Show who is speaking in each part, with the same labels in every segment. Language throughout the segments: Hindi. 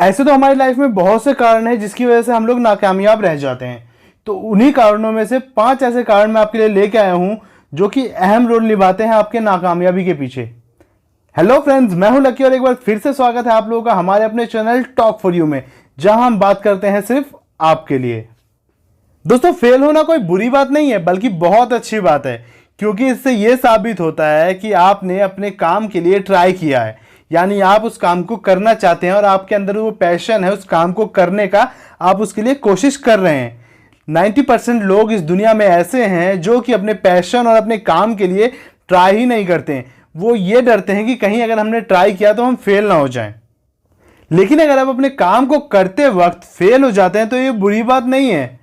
Speaker 1: ऐसे तो हमारी लाइफ में बहुत से कारण हैं जिसकी वजह से हम लोग नाकामयाब रह जाते हैं। तो उन्हीं कारणों में से 5 ऐसे कारण मैं आपके लिए लेके आया हूं जो कि अहम रोल निभाते हैं आपके नाकामयाबी के पीछे। हेलो फ्रेंड्स, मैं हूं लकी और एक बार फिर से स्वागत है आप लोगों का हमारे अपने चैनल टॉक फॉर यू में, जहां हम बात करते हैं सिर्फ आपके लिए। दोस्तों, फेल होना कोई बुरी बात नहीं है, बल्कि बहुत अच्छी बात है, क्योंकि इससे यह साबित होता है कि आपने अपने काम के लिए ट्राई किया है। यानी आप उस काम को करना चाहते हैं और आपके अंदर वो पैशन है उस काम को करने का, आप उसके लिए कोशिश कर रहे हैं। 90% लोग इस दुनिया में ऐसे हैं जो कि अपने पैशन और अपने काम के लिए ट्राई ही नहीं करते हैं। वो ये डरते हैं कि कहीं अगर हमने ट्राई किया तो हम फेल ना हो जाएं। लेकिन अगर आप अपने काम को करते वक्त फेल हो जाते हैं तो ये बुरी बात नहीं है।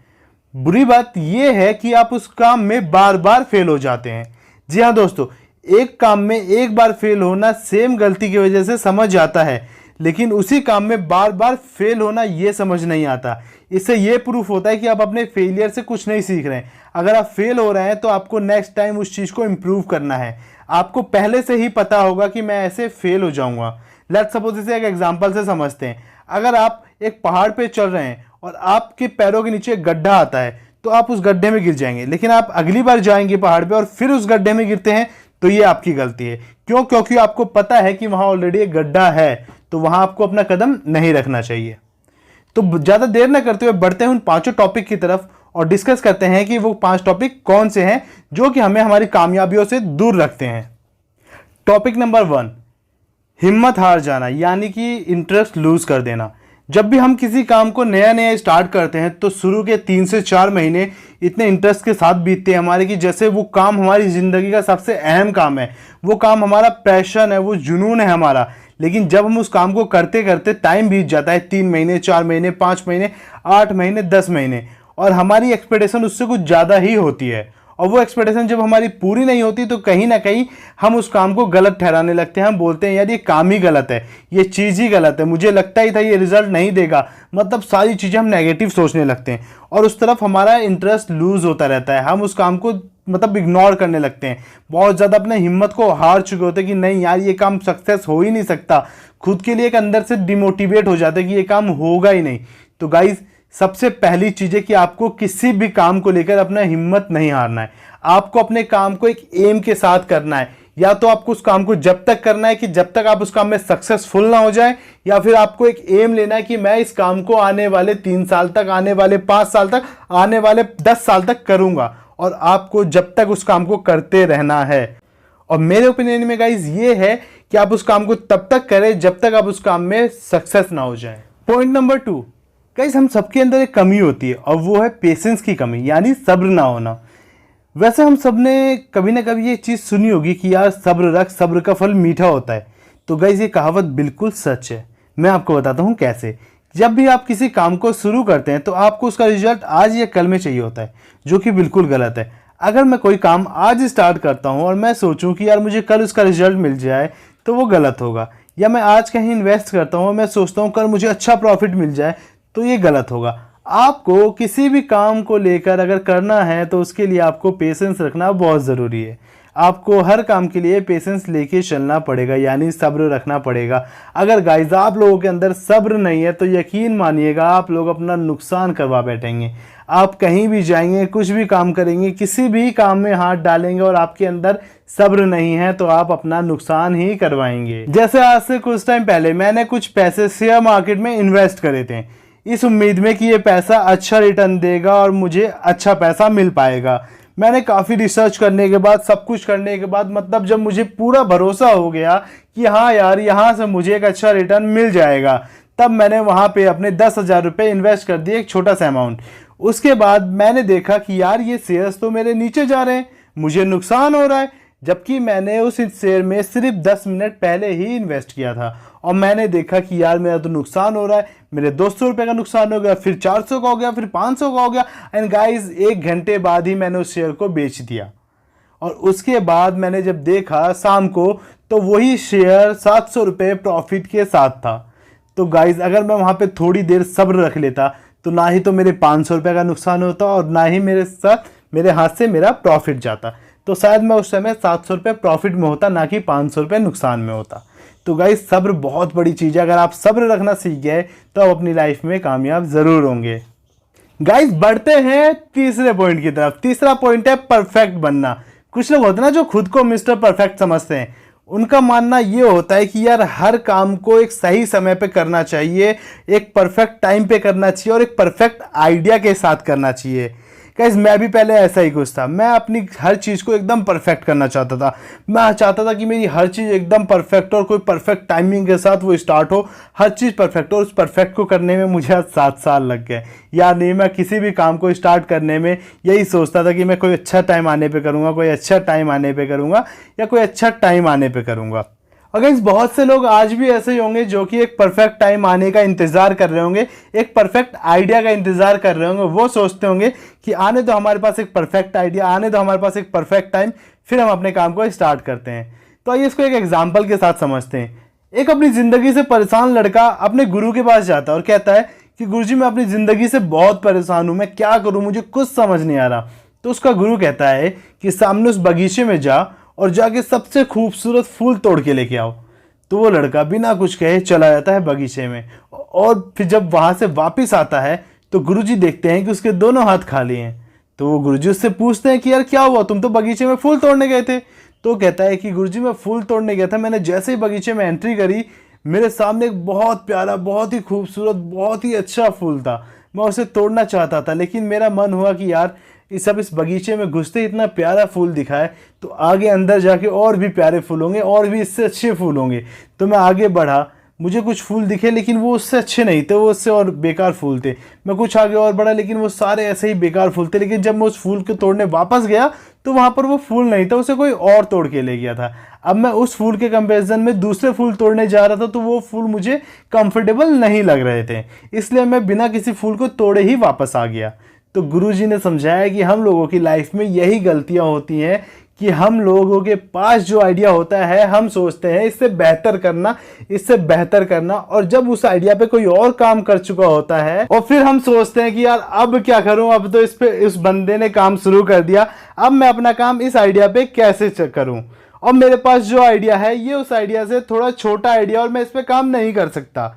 Speaker 1: बुरी बात यह है कि आप उस काम में बार बार फेल हो जाते हैं। जी हाँ दोस्तों, एक काम में एक बार फेल होना सेम गलती की वजह से समझ आता है, लेकिन उसी काम में बार बार फेल होना यह समझ नहीं आता। इससे यह प्रूफ होता है कि आप अपने फेलियर से कुछ नहीं सीख रहे हैं। अगर आप फेल हो रहे हैं तो आपको नेक्स्ट टाइम उस चीज़ को इम्प्रूव करना है। आपको पहले से ही पता होगा कि मैं ऐसे फेल हो जाऊंगा। लेट्स सपोज इसे एक एग्जांपल से समझते हैं। अगर आप एक पहाड़ पे चल रहे हैं और आपके पैरों के नीचे एक गड्ढा आता है तो आप उस गड्ढे में गिर जाएंगे, लेकिन आप अगली बार जाएंगे पहाड़ पे और फिर उस गड्ढे में गिरते हैं तो ये आपकी गलती है। क्यों? क्योंकि आपको पता है कि वहां ऑलरेडी एक गड्ढा है, तो वहां आपको अपना कदम नहीं रखना चाहिए। तो ज्यादा देर न करते हुए बढ़ते हैं उन 5 टॉपिक की तरफ और डिस्कस करते हैं कि वो 5 टॉपिक कौन से हैं जो कि हमें हमारी कामयाबियों से दूर रखते हैं। टॉपिक नंबर 1, हिम्मत हार जाना, यानी कि इंटरेस्ट लूज कर देना। जब भी हम किसी काम को नया नया स्टार्ट करते हैं तो शुरू के 3 से 4 महीने इतने इंटरेस्ट के साथ बीतते हैं हमारे कि जैसे वो काम हमारी ज़िंदगी का सबसे अहम काम है, वो काम हमारा पैशन है, वो जुनून है हमारा। लेकिन जब हम उस काम को करते करते टाइम बीत जाता है 3 महीने, 4 महीने, 5 महीने, 8 महीने, 10 महीने, और हमारी एक्सपेक्टेशन उससे कुछ ज़्यादा ही होती है, और वो एक्सपेक्टेशन जब हमारी पूरी नहीं होती तो कहीं ना कहीं हम उस काम को गलत ठहराने लगते हैं। हम बोलते हैं यार ये काम ही गलत है, ये चीज़ ही गलत है, मुझे लगता ही था ये रिजल्ट नहीं देगा। मतलब सारी चीज़ें हम नेगेटिव सोचने लगते हैं और उस तरफ हमारा इंटरेस्ट लूज होता रहता है। हम उस काम को मतलब इग्नोर करने लगते हैं, बहुत ज़्यादा अपने हिम्मत को हार चुके होते हैं कि नहीं यार ये काम सक्सेस हो ही नहीं सकता। खुद के लिए एक अंदर से डिमोटिवेट हो जाते हैं कि ये काम होगा ही नहीं। तो गाइज, सबसे पहली चीज़ है कि आपको किसी भी काम को लेकर अपना हिम्मत नहीं हारना है। आपको अपने काम को एक एम के साथ करना है। या तो आपको उस काम को जब तक करना है कि जब तक आप उस काम में सक्सेसफुल ना हो जाए, या फिर आपको एक एम लेना है कि मैं इस काम को आने वाले 3 साल तक, आने वाले 5 साल तक, आने वाले 10 साल तक करूंगा, और आपको जब तक उस काम को करते रहना है। और मेरे ओपिनियन में गाइज ये है कि आप उस काम को तब तक करें जब तक आप उस काम में सक्सेस ना हो जाए। पॉइंट नंबर 2, गाइस, हम सबके अंदर एक कमी होती है और वो है पेशेंस की कमी, यानी सब्र ना होना। वैसे हम सब ने कभी ना कभी ये चीज़ सुनी होगी कि यार सब्र रख, सब्र का फल मीठा होता है। तो गाइस, ये कहावत बिल्कुल सच है। मैं आपको बताता हूँ कैसे। जब भी आप किसी काम को शुरू करते हैं तो आपको उसका रिजल्ट आज या कल में चाहिए होता है, जो कि बिल्कुल गलत है। अगर मैं कोई काम आज स्टार्ट करता हूँ और मैं सोचूं कि यार मुझे कल उसका रिजल्ट मिल जाए तो वो गलत होगा। या मैं आज कहीं इन्वेस्ट करता हूँ और मैं सोचता हूँ कल मुझे अच्छा प्रॉफिट मिल जाए तो ये गलत होगा। आपको किसी भी काम को लेकर अगर करना है तो उसके लिए आपको पेशेंस रखना बहुत ज़रूरी है। आपको हर काम के लिए पेशेंस लेके चलना पड़ेगा, यानी सब्र रखना पड़ेगा। अगर गाइस आप लोगों के अंदर सब्र नहीं है तो यकीन मानिएगा आप लोग अपना नुकसान करवा बैठेंगे। आप कहीं भी जाएंगे, कुछ भी काम करेंगे, किसी भी काम में हाथ डालेंगे और आपके अंदर सब्र नहीं है तो आप अपना नुकसान ही करवाएंगे। जैसे आज से कुछ टाइम पहले मैंने कुछ पैसे शेयर मार्केट में इन्वेस्ट करे थे, इस उम्मीद में कि ये पैसा अच्छा रिटर्न देगा और मुझे अच्छा पैसा मिल पाएगा। मैंने काफ़ी रिसर्च करने के बाद, सब कुछ करने के बाद, मतलब जब मुझे पूरा भरोसा हो गया कि हाँ यार यहाँ से मुझे एक अच्छा रिटर्न मिल जाएगा, तब मैंने वहाँ पे अपने 10,000 रुपये इन्वेस्ट कर दिए, एक छोटा सा अमाउंट। उसके बाद मैंने देखा कि यार ये शेयर्स तो मेरे नीचे जा रहे हैं, मुझे नुकसान हो रहा है, जबकि मैंने उस शेयर में सिर्फ 10 मिनट पहले ही इन्वेस्ट किया था। और मैंने देखा कि यार मेरा तो नुकसान हो रहा है, मेरे 200 रुपये का नुकसान हो गया, फिर 400 का हो गया, फिर 500 का हो गया। एंड गाइस, 1 घंटे बाद ही मैंने उस शेयर को बेच दिया। और उसके बाद मैंने जब देखा शाम को तो वही शेयर 700 रुपये प्रॉफिट के साथ था। तो गाइस, अगर मैं वहाँ पे थोड़ी देर सब्र रख लेता तो ना ही तो मेरे 500 रुपये का नुकसान होता और ना ही मेरे हाथ से मेरा प्रॉफिट जाता। तो शायद मैं उस समय 700 रुपये प्रॉफिट में होता, ना कि 500 रुपये नुकसान में होता। तो गाइस सब्र बहुत बड़ी चीज़ है। अगर आप सब्र रखना सीख गए तो आप अपनी लाइफ में कामयाब ज़रूर होंगे। गाइस बढ़ते हैं तीसरे पॉइंट की तरफ। तीसरा पॉइंट है परफेक्ट बनना। कुछ लोग होते हैं ना जो खुद को मिस्टर परफेक्ट समझते हैं, उनका मानना ये होता है कि यार हर काम को एक सही समय पे करना चाहिए, एक परफेक्ट टाइम पे करना चाहिए और एक परफेक्ट आइडिया के साथ करना चाहिए। गाइस मैं भी पहले ऐसा ही कुछ था। मैं अपनी हर चीज़ को एकदम परफेक्ट करना चाहता था। मैं चाहता था कि मेरी हर चीज़ एकदम परफेक्ट और कोई परफेक्ट टाइमिंग के साथ वो स्टार्ट हो, हर चीज़ परफेक्ट हो। उस परफेक्ट को करने में मुझे आज 7 साल लग गए। या नहीं, मैं किसी भी काम को स्टार्ट करने में यही सोचता था कि मैं कोई अच्छा टाइम आने पे करूँगा, कोई अच्छा टाइम आने पे करूँगा या कोई अच्छा टाइम आने पे करूँगा। और गाइस बहुत से लोग आज भी ऐसे ही होंगे जो कि एक परफेक्ट टाइम आने का इंतज़ार कर रहे होंगे, एक परफेक्ट आइडिया का इंतज़ार कर रहे होंगे। वो सोचते होंगे कि आने दो हमारे पास एक परफेक्ट आइडिया, आने दो हमारे पास एक परफेक्ट टाइम, फिर हम अपने काम को स्टार्ट करते हैं। तो आइए इसको एक एग्जाम्पल के साथ समझते हैं। एक अपनी ज़िंदगी से परेशान लड़का अपने गुरु के पास जाता है और कहता है कि गुरुजी मैं अपनी ज़िंदगी से बहुत परेशान हूँ, मैं क्या करूँ, मुझे कुछ समझ नहीं आ रहा। तो उसका गुरु कहता है कि सामने उस बगीचे में जा और जाके सबसे खूबसूरत फूल तोड़ के लेके आओ। तो वो लड़का बिना कुछ कहे चला जाता है बगीचे में और फिर जब वहाँ से वापस आता है तो गुरुजी देखते हैं कि उसके दोनों हाथ खाली हैं। तो वो गुरुजी उससे पूछते हैं कि यार क्या हुआ, तुम तो बगीचे में फूल तोड़ने गए थे। तो कहता है कि गुरुजी मैं फूल तोड़ने गया था, मैंने जैसे ही बगीचे में एंट्री करी मेरे सामने एक बहुत प्यारा, बहुत ही खूबसूरत, बहुत ही अच्छा फूल था। मैं उसे तोड़ना चाहता था लेकिन मेरा मन हुआ कि यार इस बगीचे में घुसते इतना प्यारा फूल दिखा है तो आगे अंदर जाके और भी प्यारे फूल होंगे और भी इससे अच्छे फूल होंगे। तो मैं आगे बढ़ा, मुझे कुछ फूल दिखे लेकिन वो उससे अच्छे नहीं थे, वो उससे और बेकार फूल थे। मैं कुछ आगे और बढ़ा लेकिन वो सारे ऐसे ही बेकार फूल थे। लेकिन जब मैं उस फूल को तोड़ने वापस गया तो वहाँ पर वो फूल नहीं था, उसे कोई और तोड़ के ले गया था। अब मैं उस फूल के कंपैरिजन में दूसरे फूल तोड़ने जा रहा था तो वो फूल मुझे कंफर्टेबल नहीं लग रहे थे, इसलिए मैं बिना किसी फूल को तोड़े ही वापस आ गया। तो गुरुजी ने समझाया कि हम लोगों की लाइफ में यही गलतियां होती हैं कि हम लोगों के पास जो आइडिया होता है हम सोचते हैं इससे बेहतर करना, इससे बेहतर करना, और जब उस आइडिया पे कोई और काम कर चुका होता है और फिर हम सोचते हैं कि यार अब क्या करूं, अब तो इस बंदे ने काम शुरू कर दिया, अब मैं अपना काम इस आइडिया पे कैसे करूं, और मेरे पास जो आइडिया है ये उस आइडिया से थोड़ा छोटा आइडिया और मैं इस पे काम नहीं कर सकता।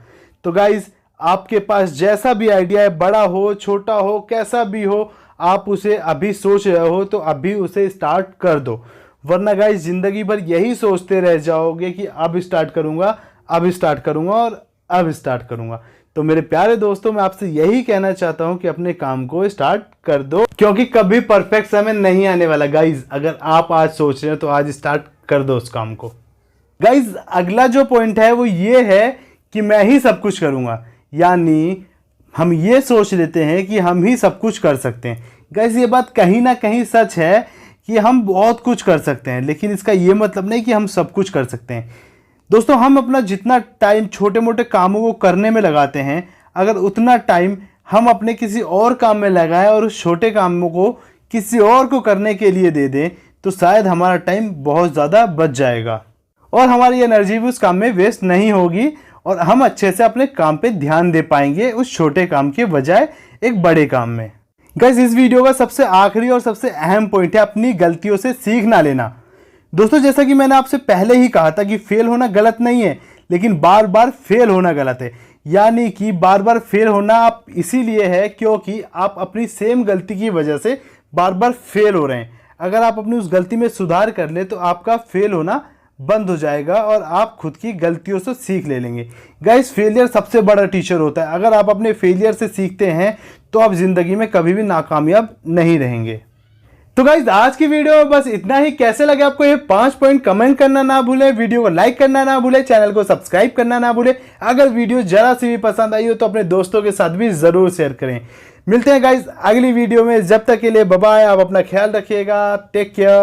Speaker 1: तो गाइज आपके पास जैसा भी आइडिया है, बड़ा हो छोटा हो कैसा भी हो, आप उसे अभी सोच रहे हो तो अभी उसे स्टार्ट कर दो, वरना गाइस जिंदगी भर यही सोचते रह जाओगे कि अब स्टार्ट करूंगा, अब स्टार्ट करूंगा और अब स्टार्ट करूंगा। तो मेरे प्यारे दोस्तों मैं आपसे यही कहना चाहता हूं कि अपने काम को स्टार्ट कर दो, क्योंकि कभी परफेक्ट समय नहीं आने वाला। गाइज अगर आप आज सोच रहे हो तो आज स्टार्ट कर दो उस काम को। गाइज अगला जो पॉइंट है वो ये है कि मैं ही सब कुछ करूंगा, यानी हम ये सोच लेते हैं कि हम ही सब कुछ कर सकते हैं। गाइस ये बात कहीं ना कहीं सच है कि हम बहुत कुछ कर सकते हैं, लेकिन इसका ये मतलब नहीं कि हम सब कुछ कर सकते हैं। दोस्तों हम अपना जितना टाइम छोटे मोटे कामों को करने में लगाते हैं, अगर उतना टाइम हम अपने किसी और काम में लगाएं और उस छोटे कामों को किसी और को करने के लिए दे दें तो शायद हमारा टाइम बहुत ज़्यादा बच जाएगा और हमारी एनर्जी भी उस काम में वेस्ट नहीं होगी और हम अच्छे से अपने काम पे ध्यान दे पाएंगे उस छोटे काम के बजाय एक बड़े काम में। गाइस इस वीडियो का सबसे आखिरी और सबसे अहम पॉइंट है अपनी गलतियों से सीख ना लेना। दोस्तों जैसा कि मैंने आपसे पहले ही कहा था कि फेल होना गलत नहीं है, लेकिन बार बार फेल होना गलत है। यानी कि बार बार फेल होना आप इसीलिए है क्योंकि आप अपनी सेम गलती की वजह से बार बार फेल हो रहे हैं। अगर आप अपनी उस गलती में सुधार कर ले तो आपका फेल होना बंद हो जाएगा और आप खुद की गलतियों से सीख ले लेंगे। गाइस फेलियर सबसे बड़ा टीचर होता है। अगर आप अपने फेलियर से सीखते हैं तो आप जिंदगी में कभी भी नाकामयाब नहीं रहेंगे। तो गाइस आज की वीडियो में बस इतना ही। कैसे लगे आपको ये 5 पॉइंट कमेंट करना ना भूलें, वीडियो को लाइक करना ना भूलें, चैनल को सब्सक्राइब करना ना भूलें। अगर वीडियो जरा सी भी पसंद आई हो तो अपने दोस्तों के साथ भी जरूर शेयर करें। मिलते हैं गाइस अगली वीडियो में, जब तक के लिए बाय बाय। आप अपना ख्याल रखिएगा, टेक केयर।